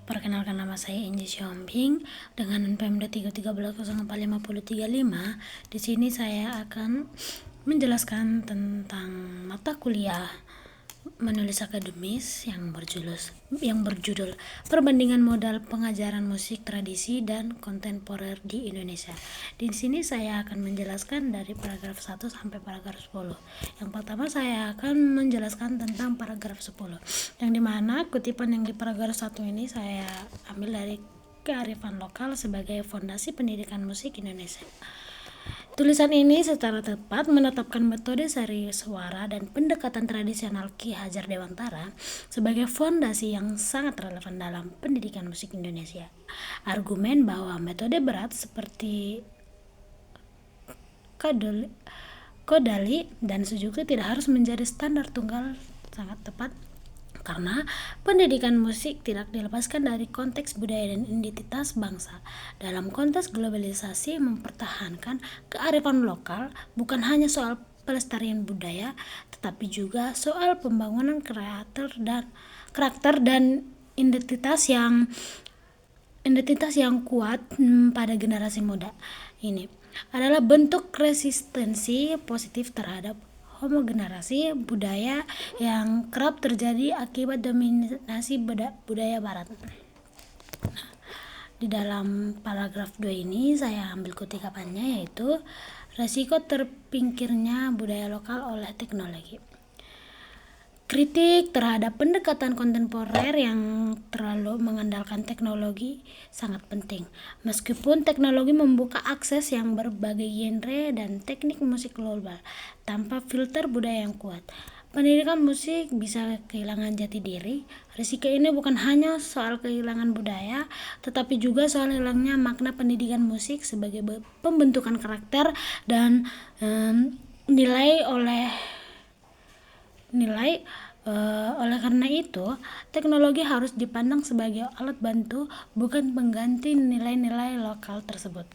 Perkenalkan, nama saya Inji Siombing dengan NPMD 313045035. Di sini saya akan menjelaskan tentang mata kuliah menulis akademis yang berjudul Perbandingan Modal Pengajaran Musik Tradisi dan Kontemporer di Indonesia. Di sini saya akan menjelaskan dari paragraf 1 sampai paragraf 10. Yang pertama saya akan menjelaskan tentang paragraf 10, yang dimana kutipan yang di paragraf 1 ini saya ambil dari kearifan lokal sebagai fondasi pendidikan musik Indonesia. Tulisan ini secara tepat menetapkan metode sari suara dan pendekatan tradisional Ki Hajar Dewantara sebagai fondasi yang sangat relevan dalam pendidikan musik Indonesia. Argumen bahwa metode berat seperti Kodali dan Suzuki tidak harus menjadi standar tunggal sangat tepat, karena pendidikan musik tidak dilepaskan dari konteks budaya dan identitas bangsa. Dalam konteks globalisasi, mempertahankan kearifan lokal bukan hanya soal pelestarian budaya, tetapi juga soal pembangunan karakter dan identitas yang kuat pada generasi muda. Ini adalah bentuk resistensi positif terhadap homogenisasi budaya yang kerap terjadi akibat dominasi budaya barat. Di dalam paragraf 2 ini saya ambil kutipannya, yaitu resiko terpingkirnya budaya lokal oleh teknologi. Kritik terhadap pendekatan kontemporer yang terlalu mengandalkan teknologi sangat penting. Meskipun teknologi membuka akses yang berbagai genre dan teknik musik global tanpa filter budaya yang kuat, pendidikan musik bisa kehilangan jati diri. Risiko ini bukan hanya soal kehilangan budaya, tetapi juga soal hilangnya makna pendidikan musik sebagai pembentukan karakter dan nilai. Oleh karena itu, teknologi harus dipandang sebagai alat bantu, bukan pengganti nilai-nilai lokal tersebut.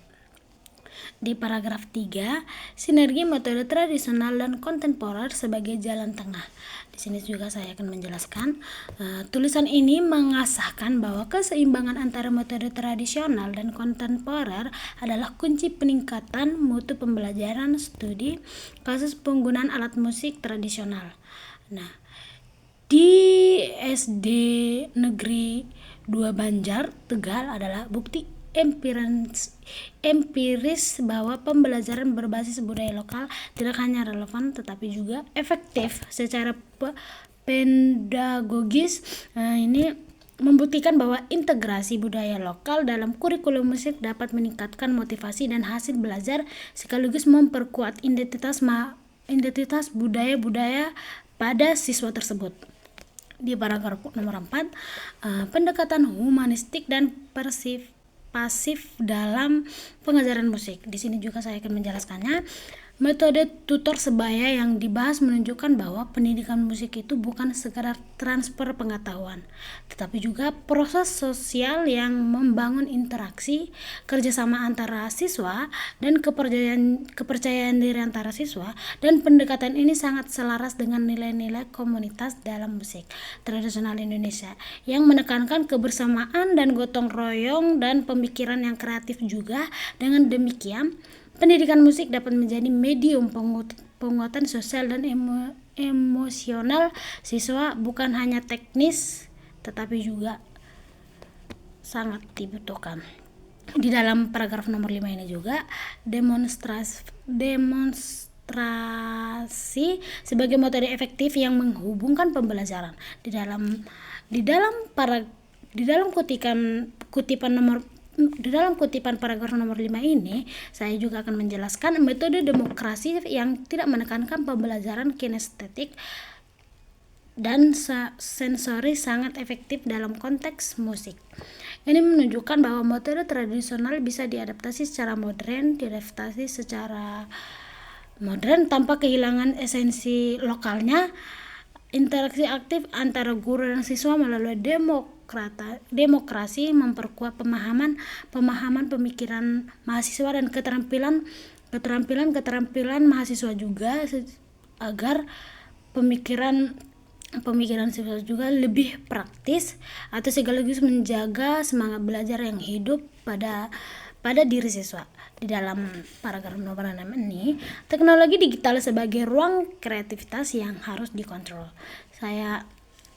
Di paragraf 3, sinergi metode tradisional dan kontemporer sebagai jalan tengah. Di sini juga saya akan menjelaskan. Tulisan ini mengasahkan bahwa keseimbangan antara metode tradisional dan kontemporer adalah kunci peningkatan mutu pembelajaran studi kasus penggunaan alat musik tradisional. Nah, di SD Negeri 2 Banjar, Tegal adalah bukti empiris bahwa pembelajaran berbasis budaya lokal tidak hanya relevan tetapi juga efektif secara pedagogis. Ini membuktikan bahwa integrasi budaya lokal dalam kurikulum musik dapat meningkatkan motivasi dan hasil belajar sekaligus memperkuat identitas budaya pada siswa tersebut. Di paragraf nomor 4, pendekatan humanistik dan pasif dalam pengajaran musik. Di sini juga saya akan menjelaskannya. Metode tutor sebaya yang dibahas menunjukkan bahwa pendidikan musik itu bukan sekadar transfer pengetahuan, tetapi juga proses sosial yang membangun interaksi, kerjasama antara siswa, dan kepercayaan diri antara siswa. Dan pendekatan ini sangat selaras dengan nilai-nilai komunitas dalam musik tradisional Indonesia yang menekankan kebersamaan dan gotong royong dan pemikiran yang kreatif juga. Dengan demikian, pendidikan musik dapat menjadi medium penguatan sosial dan emosional siswa, bukan hanya teknis tetapi juga sangat dibutuhkan. Di dalam paragraf nomor 5 ini juga demonstrasi sebagai metode efektif yang menghubungkan pembelajaran. Di dalam kutipan paragraf nomor 5 ini, saya juga akan menjelaskan metode demokrasi yang tidak menekankan pembelajaran kinestetik dan sensori sangat efektif dalam konteks musik. Ini menunjukkan bahwa metode tradisional bisa diadaptasi secara modern tanpa kehilangan esensi lokalnya. Interaksi aktif antara guru dan siswa melalui demokrasi memperkuat pemahaman pemikiran mahasiswa dan keterampilan mahasiswa juga, agar pemikiran pemikiran siswa juga lebih praktis atau sekaligus menjaga semangat belajar yang hidup pada diri siswa. Di dalam paragraf nomor 6 ini, teknologi digital sebagai ruang kreativitas yang harus dikontrol. Saya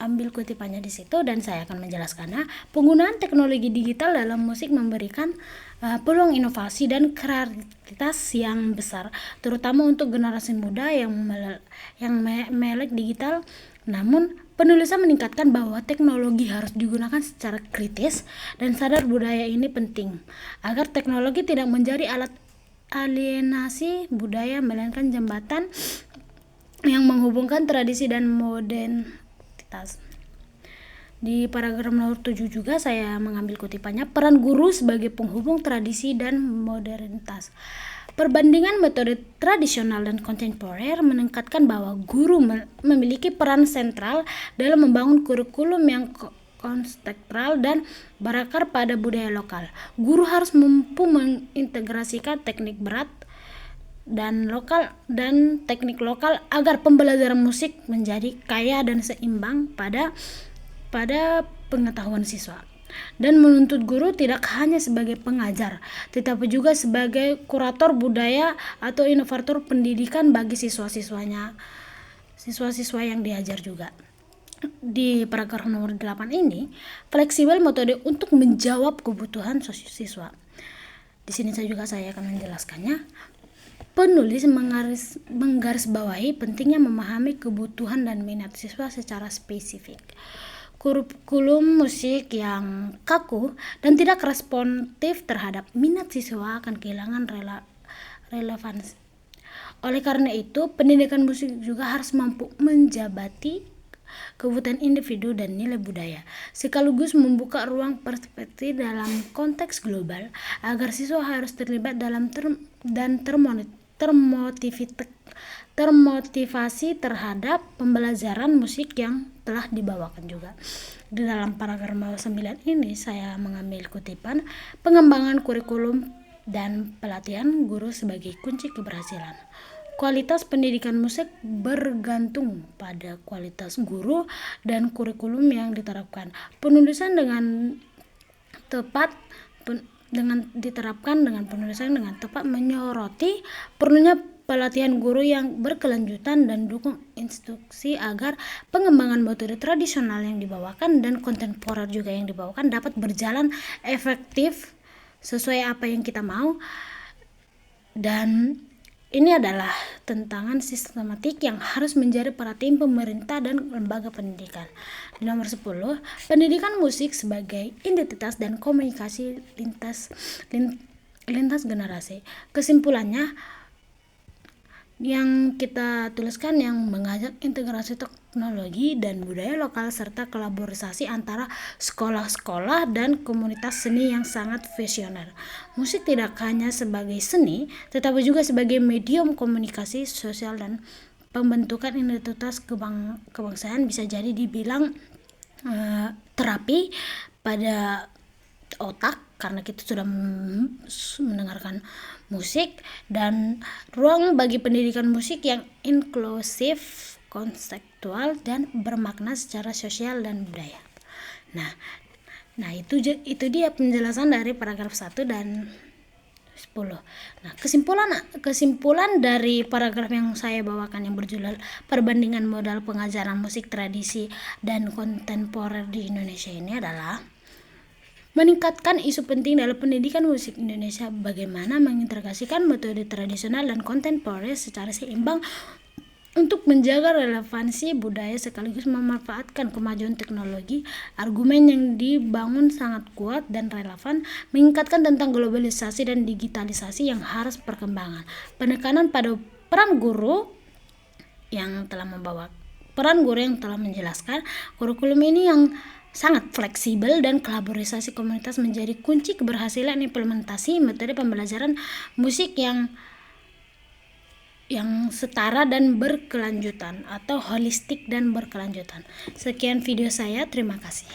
ambil kutipannya di situ dan saya akan menjelaskannya. Penggunaan teknologi digital dalam musik memberikan peluang inovasi dan kreativitas yang besar, terutama untuk generasi muda yang melek digital. Namun, penulisan meningkatkan bahwa teknologi harus digunakan secara kritis dan sadar budaya ini penting, agar teknologi tidak menjadi alat alienasi budaya, melainkan jembatan yang menghubungkan tradisi dan modernitas. Di paragraf nomor 7 juga saya mengambil kutipannya, peran guru sebagai penghubung tradisi dan modernitas. Perbandingan metode tradisional dan kontemporer meningkatkan bahwa guru memiliki peran sentral dalam membangun kurikulum yang kontekstual dan berakar pada budaya lokal. Guru harus mampu mengintegrasikan teknik berat dan teknik lokal agar pembelajaran musik menjadi kaya dan seimbang pada pengetahuan siswa, dan menuntut guru tidak hanya sebagai pengajar, tetapi juga sebagai kurator budaya atau inovator pendidikan bagi siswa-siswa yang diajar juga. Di paragraf nomor 8 ini, fleksibel metode untuk menjawab kebutuhan siswa. Di sini saya akan menjelaskannya. Penulis menggarisbawahi pentingnya memahami kebutuhan dan minat siswa secara spesifik. Kurikulum musik yang kaku dan tidak responsif terhadap minat siswa akan kehilangan relevansi. Oleh karena itu, pendidikan musik juga harus mampu menjabati kebutuhan individu dan nilai budaya, sekaligus membuka ruang perspektif dalam konteks global, agar siswa harus terlibat dalam termotivasi terhadap pembelajaran musik yang telah dibawakan juga. Di dalam paragraf 9 ini saya mengambil kutipan, pengembangan kurikulum dan pelatihan guru sebagai kunci keberhasilan. Kualitas pendidikan musik bergantung pada kualitas guru dan kurikulum yang diterapkan. Penulisan dengan tepat menyoroti perlunya pelatihan guru yang berkelanjutan dan dukung instruksi agar pengembangan metode tradisional yang dibawakan dan kontemporer juga yang dibawakan dapat berjalan efektif sesuai apa yang kita mau. Dan ini adalah tantangan sistematik yang harus menjadi perhatian pemerintah dan lembaga pendidikan. Di nomor 10, pendidikan musik sebagai identitas dan komunikasi lintas generasi. Kesimpulannya, yang kita tuliskan yang mengajak integrasi teknologi dan budaya lokal serta kolaborasi antara sekolah-sekolah dan komunitas seni yang sangat visioner. Musik tidak hanya sebagai seni, tetapi juga sebagai medium komunikasi sosial dan pembentukan identitas kebangsaan, bisa jadi dibilang terapi pada otak karena kita sudah mendengarkan musik, dan ruang bagi pendidikan musik yang inklusif, konseptual, dan bermakna secara sosial dan budaya. Nah itu dia penjelasan dari paragraf 1 dan 10. Nah, kesimpulan dari paragraf yang saya bawakan yang berjudul perbandingan modal pengajaran musik tradisi dan kontemporer di Indonesia ini adalah meningkatkan isu penting dalam pendidikan musik Indonesia, bagaimana mengintegrasikan metode tradisional dan kontemporer secara seimbang untuk menjaga relevansi budaya sekaligus memanfaatkan kemajuan teknologi. Argumen yang dibangun sangat kuat dan relevan, mengingatkan tentang globalisasi dan digitalisasi yang harus perkembangan. Penekanan pada peran guru yang telah menjelaskan kurikulum ini yang sangat fleksibel dan kolaborasi komunitas menjadi kunci keberhasilan implementasi metode pembelajaran musik yang setara dan berkelanjutan atau holistik dan berkelanjutan. Sekian video saya, terima kasih.